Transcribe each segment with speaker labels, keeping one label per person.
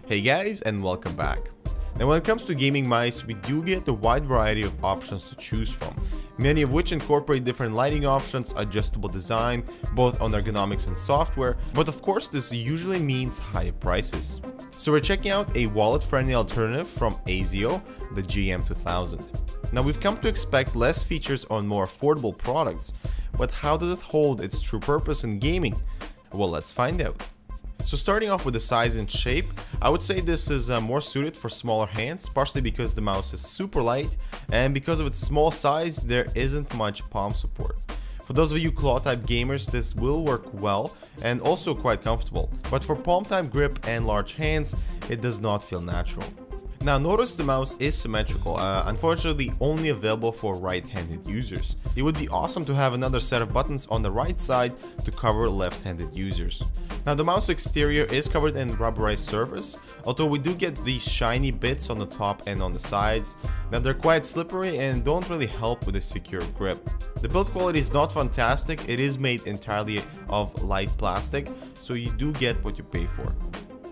Speaker 1: Hey guys, and welcome back. Now when it comes to gaming mice, we do get a wide variety of options to choose from, many of which incorporate different lighting options, adjustable design, both on ergonomics and software, but of course this usually means higher prices. So we're checking out a wallet-friendly alternative from Azio, the GM2000. Now we've come to expect less features on more affordable products, but how does it hold its true purpose in gaming? Well, let's find out. So starting off with the size and shape, I would say this is more suited for smaller hands, partially because the mouse is super light, and because of its small size, there isn't much palm support. For those of you claw type gamers, this will work well and also quite comfortable, but for palm type grip and large hands, it does not feel natural. Now notice the mouse is symmetrical, unfortunately only available for right-handed users. It would be awesome to have another set of buttons on the right side to cover left-handed users. Now the mouse exterior is covered in rubberized surface, although we do get these shiny bits on the top and on the sides. Now they're quite slippery and don't really help with a secure grip. The build quality is not fantastic, it is made entirely of light plastic, so you do get what you pay for.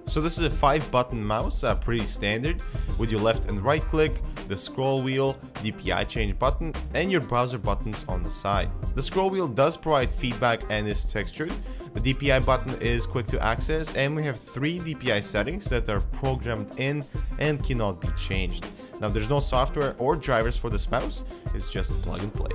Speaker 1: So this is a 5-button mouse, pretty standard, with your left and right click, the scroll wheel, DPI change button, and your browser buttons on the side. The scroll wheel does provide feedback and is textured. The DPI button is quick to access, and we have 3 DPI settings that are programmed in and cannot be changed. Now there's no software or drivers for this mouse, it's just plug and play.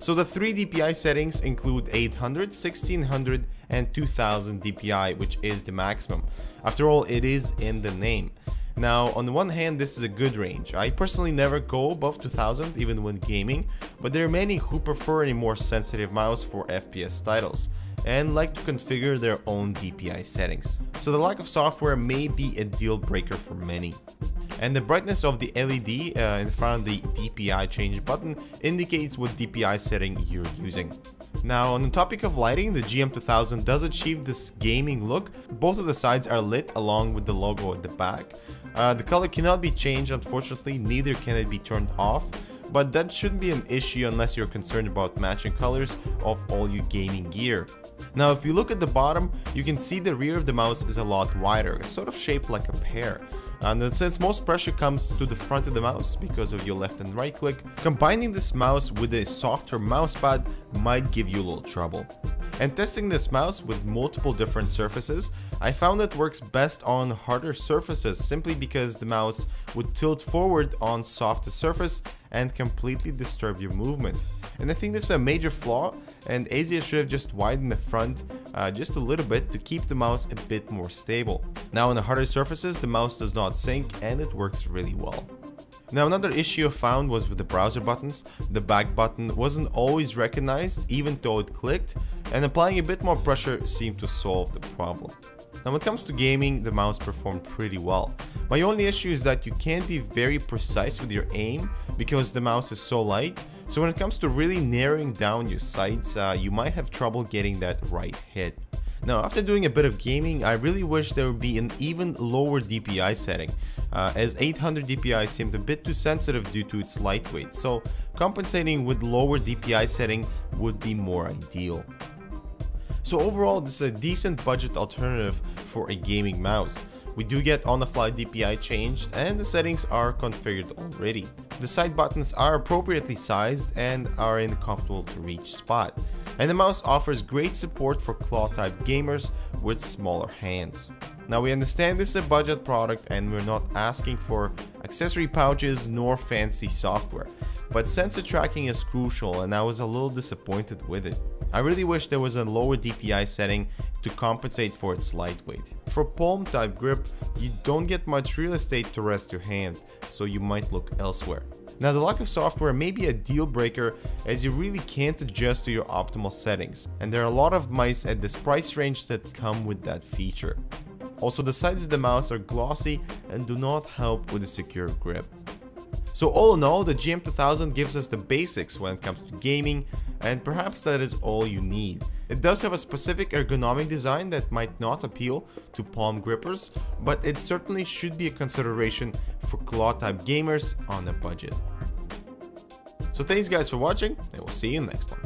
Speaker 1: So the 3 DPI settings include 800, 1600 and 2000 DPI, which is the maximum. After all, it is in the name. Now on the one hand, this is a good range. I personally never go above 2000 even when gaming, but there are many who prefer a more sensitive mouse for FPS titles and like to configure their own DPI settings. So the lack of software may be a deal breaker for many. And the brightness of the LED in front of the DPI change button indicates what DPI setting you're using. Now on the topic of lighting, the GM2000 does achieve this gaming look. Both of the sides are lit along with the logo at the back. The color cannot be changed, unfortunately, neither can it be turned off, but that shouldn't be an issue unless you're concerned about matching colors of all your gaming gear. Now if you look at the bottom, you can see the rear of the mouse is a lot wider, sort of shaped like a pear. And since most pressure comes to the front of the mouse because of your left and right click, combining this mouse with a softer mousepad might give you a little trouble. And testing this mouse with multiple different surfaces, I found it works best on harder surfaces simply because the mouse would tilt forward on softer surface and completely disturb your movement. And I think this is a major flaw, and Azio should have just widened the front just a little bit to keep the mouse a bit more stable. Now on the harder surfaces, the mouse does not sink and it works really well. Now another issue I found was with the browser buttons. The back button wasn't always recognized even though it clicked, and applying a bit more pressure seemed to solve the problem. Now when it comes to gaming, the mouse performed pretty well. My only issue is that you can't be very precise with your aim because the mouse is so light, so when it comes to really narrowing down your sights, you might have trouble getting that right hit. Now after doing a bit of gaming, I really wish there would be an even lower DPI setting, as 800 DPI seemed a bit too sensitive due to its lightweight, so compensating with lower DPI setting would be more ideal. So overall, this is a decent budget alternative for a gaming mouse. We do get on-the-fly DPI changed and the settings are configured already. The side buttons are appropriately sized and are in a comfortable to reach spot. And the mouse offers great support for claw type gamers with smaller hands. Now we understand this is a budget product and we're not asking for accessory pouches nor fancy software, but sensor tracking is crucial and I was a little disappointed with it. I really wish there was a lower DPI setting to compensate for its lightweight. For palm type grip, you don't get much real estate to rest your hand, so you might look elsewhere. Now the lack of software may be a deal breaker as you really can't adjust to your optimal settings, and there are a lot of mice at this price range that come with that feature. Also, the sides of the mouse are glossy and do not help with a secure grip. So all in all, the GM2000 gives us the basics when it comes to gaming, and perhaps that is all you need. It does have a specific ergonomic design that might not appeal to palm grippers, but it certainly should be a consideration for claw type gamers on a budget. So thanks guys for watching, and we'll see you in the next one.